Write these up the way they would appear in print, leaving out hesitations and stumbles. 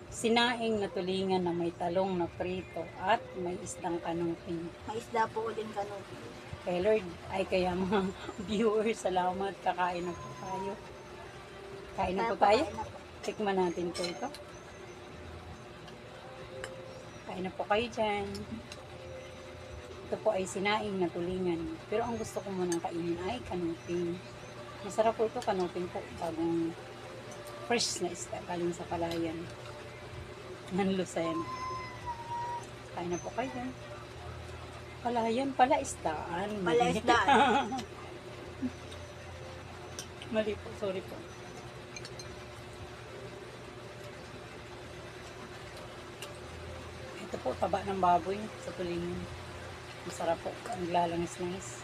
Sinaing na tulingan na may talong na prito at may isdang kanuping. May isda po uling kanupi. Kay Lord, ay kaya mga viewers, salamat. Kakain na po tayo. Kain na po tayo. Kain na po. Tikman natin po ito. Kain na po kayo dyan. Ito po ay sinaing na tulingan. Pero ang gusto ko munang kainin ay kanuping. Masarap po ito, kanuping po. Bagong fresh na isda galing sa palayan. Ng Lucena. Kain na po kayo dyan. Palayan pala, isdaan. Pala isdaan. Mali po, sorry po. Ito po, taba ng baboy sa tulingan. Masarap po, ang lalangis-langis.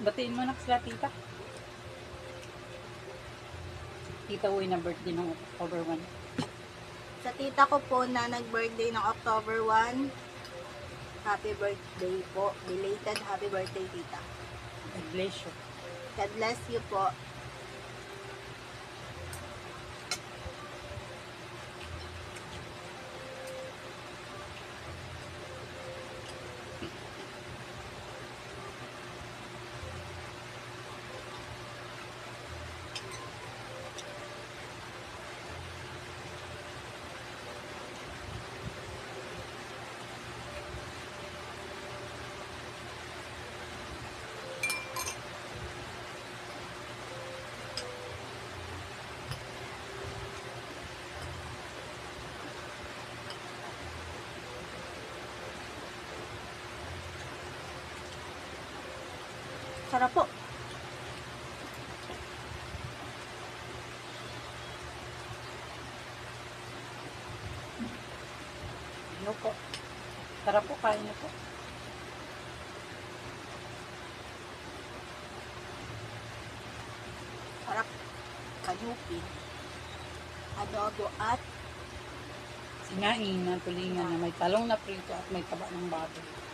Batiin mo na sila, tita. Tita Uy na birthday ng October 1. Sa tita ko po na nag-birthday ng October 1, happy birthday po. Belated happy birthday, tita. God bless you. God bless you po. Sarap po. Ano po? Tara po, kain na po. Sarap. Kanupi. Adobo at Sinaing na tulingan na may talong na prito at may taba ng baboy.